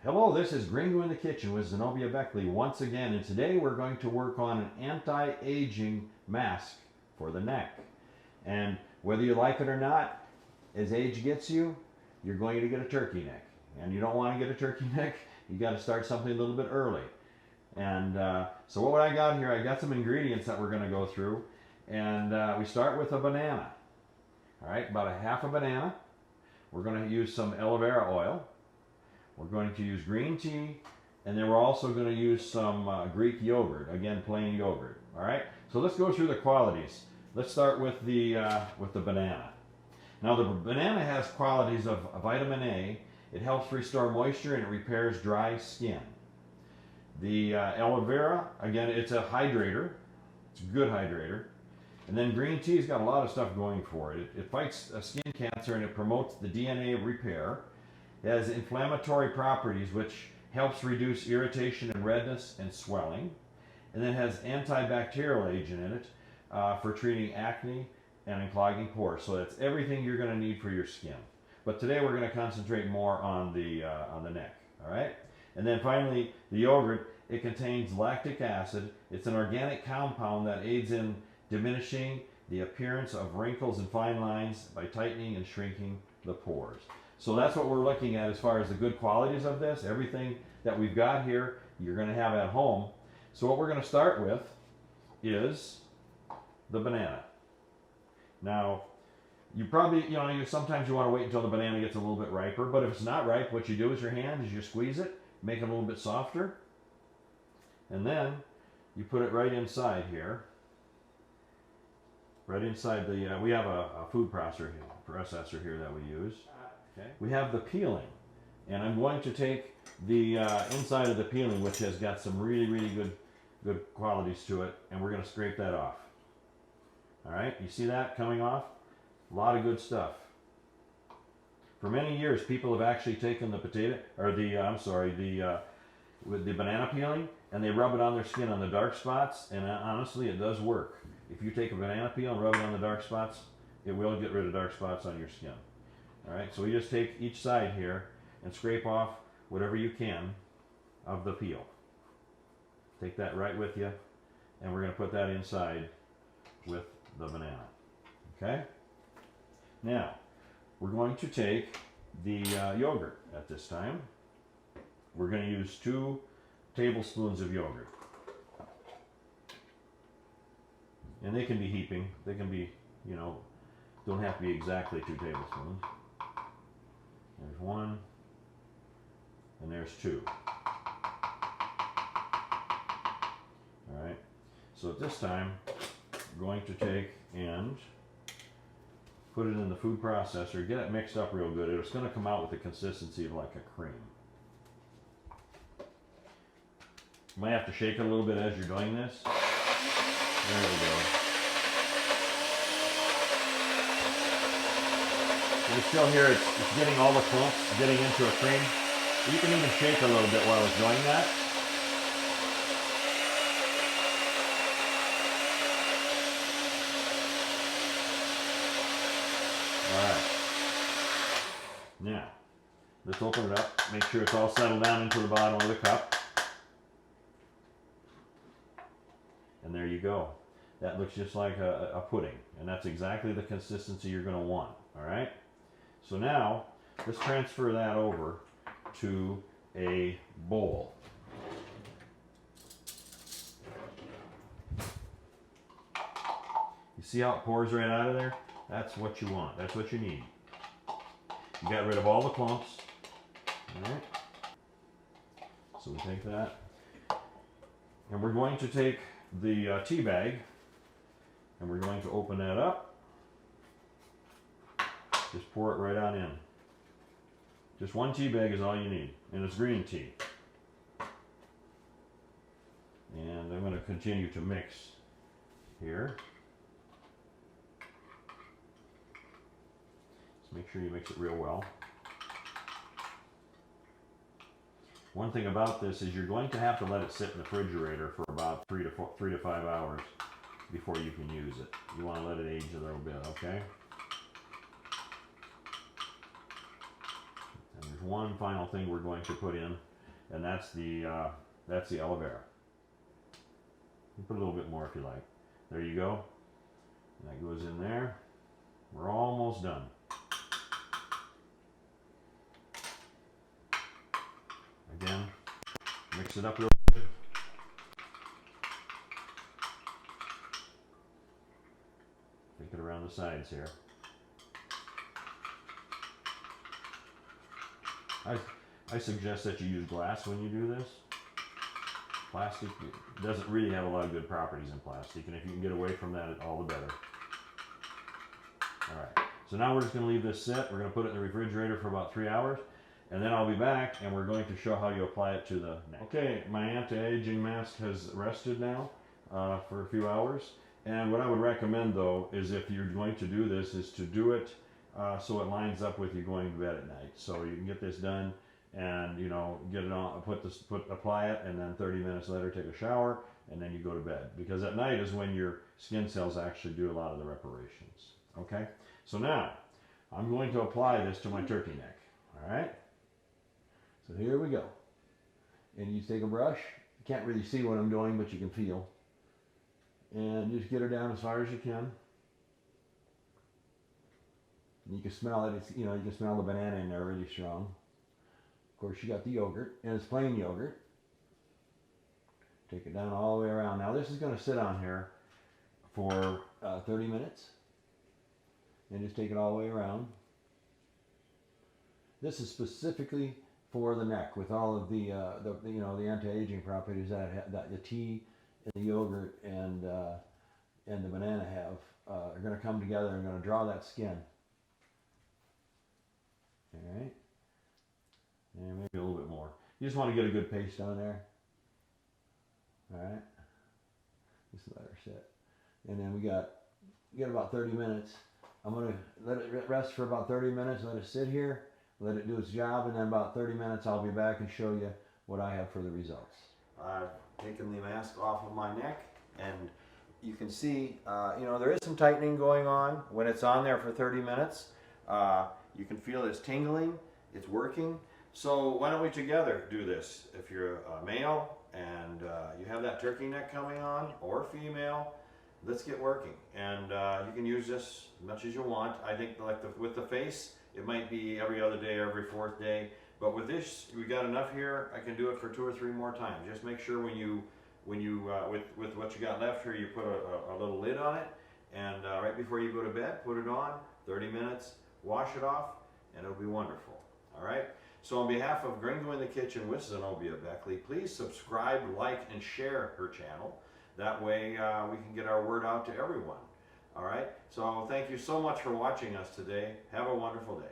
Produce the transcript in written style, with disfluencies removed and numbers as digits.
Hello, this is Gringo in the Kitchen with Zenobia Beckley once again, and today we're going to work on an anti-aging mask for the neck. And whether you like it or not, as age gets you, you're going to get a turkey neck. And you don't want to get a turkey neck, you got to start something a little bit early. And so what I got here, I got some ingredients that we're going to go through. And we start with a banana. All right, about a half a banana. We're going to use some aloe vera oil. We're going to use green tea, and then we're also going to use some Greek yogurt, again plain yogurt. All right. So let's go through the qualities. Let's start with the banana. Now the banana has qualities of vitamin A. It helps restore moisture and it repairs dry skin. The aloe vera, again, it's a hydrator. It's a good hydrator. And then green tea's got a lot of stuff going for it. It fights skin cancer and it promotes the DNA repair. It has inflammatory properties which helps reduce irritation and redness and swelling. And then has antibacterial agent in it for treating acne and unclogging pores. So that's everything you're going to need for your skin. But today we're going to concentrate more on the neck. All right. And then finally, the yogurt. It contains lactic acid. It's an organic compound that aids in diminishing the appearance of wrinkles and fine lines by tightening and shrinking the pores. So that's what we're looking at as far as the good qualities of this. Everything that we've got here, you're going to have at home. So what we're going to start with is the banana. Now, you probably, sometimes you want to wait until the banana gets a little bit riper, but if it's not ripe, what you do with your hand is you squeeze it, make it a little bit softer, and then you put it right inside here. Right inside the, we have a food processor here that we use. Okay. We have the peeling, and I'm going to take the inside of the peeling, which has got some really good qualities to it, and we're going to scrape that off. All right, you see that coming off? A lot of good stuff. For many years, people have actually taken the with the banana peeling, and they rub it on their skin on the dark spots, and honestly, it does work. If you take a banana peel and rub it on the dark spots, it will get rid of dark spots on your skin. All right, so we just take each side here and scrape off whatever you can of the peel. Take that right with you, and we're going to put that inside with the banana. Okay? Now, we're going to take the yogurt at this time. We're going to use 2 tablespoons of yogurt. And they can be heaping. They can be, don't have to be exactly 2 tablespoons. There's 1, and there's 2. All right. So at this time, I'm going to take and put it in the food processor, get it mixed up real good. It's going to come out with the consistency of like a cream. You might have to shake it a little bit as you're doing this. There we go. You can still hear it's getting all the clumps, getting into a cream. You can even shake a little bit while it's doing that. Alright. Now, let's open it up. Make sure it's all settled down into the bottom of the cup. And there you go. That looks just like a pudding. And that's exactly the consistency you're going to want. Alright? So now, let's transfer that over to a bowl. You see how it pours right out of there? That's what you want. That's what you need. You got rid of all the clumps. Alright? So we take that. And we're going to take the tea bag, and we're going to open that up. Just pour it right on in. Just 1 tea bag is all you need, and it's green tea. And I'm going to continue to mix here. Just make sure you mix it real well. One thing about this is you're going to have to let it sit in the refrigerator for about 3 to 5 hours before you can use it. You want to let it age a little bit, okay? And one final thing we're going to put in, and that's the aloe vera. You put a little bit more if you like. There you go. That goes in there. We're almost done. Again, mix it up real good. Take it around the sides here. I suggest that you use glass when you do this. Plastic doesn't really have a lot of good properties in plastic, and if you can get away from that, all the better. Alright, so now we're just going to leave this sit. We're going to put it in the refrigerator for about 3 hours, and then I'll be back and we're going to show how you apply it to the neck. Okay, my anti-aging mask has rested now for a few hours, and what I would recommend though is if you're going to do this is to do it so it lines up with you going to bed at night. So you can get this done and get it on, apply it, and then 30 minutes later take a shower, and then you go to bed, because at night is when your skin cells actually do a lot of the reparations. Okay, so now I'm going to apply this to my turkey neck. All right, so here we go, and you take a brush. You can't really see what I'm doing, but you can feel, and just get her down as far as you can. And you can smell it. It's, you can smell the banana in there really strong. Of course, you got the yogurt, and it's plain yogurt. Take it down all the way around. Now this is going to sit on here for 30 minutes, and just take it all the way around. This is specifically for the neck, with all of the anti-aging properties that the tea and the yogurt and the banana have are going to come together and going to draw that skin. All right. And maybe a little bit more. You just want to get a good paste on there. Alright. Just let her sit. And then we got about 30 minutes. I'm going to let it rest for about 30 minutes, let it sit here, let it do its job, and then about 30 minutes I'll be back and show you what I have for the results. I've taken the mask off of my neck, and you can see, there is some tightening going on when it's on there for 30 minutes. You can feel it's tingling, it's working. So why don't we together do this? If you're a male and you have that turkey neck coming on, or female, let's get working. And you can use this as much as you want. I think with the face, it might be every other day, every fourth day. But with this, we got enough here. I can do it for 2 or 3 more times. Just make sure with what you got left here, you put a little lid on it, and right before you go to bed, put it on. 30 minutes, wash it off, and it'll be wonderful. All right. So on behalf of Gringo in the Kitchen with Zenobia Beckley, please subscribe, like, and share her channel. That way we can get our word out to everyone. All right? So thank you so much for watching us today. Have a wonderful day.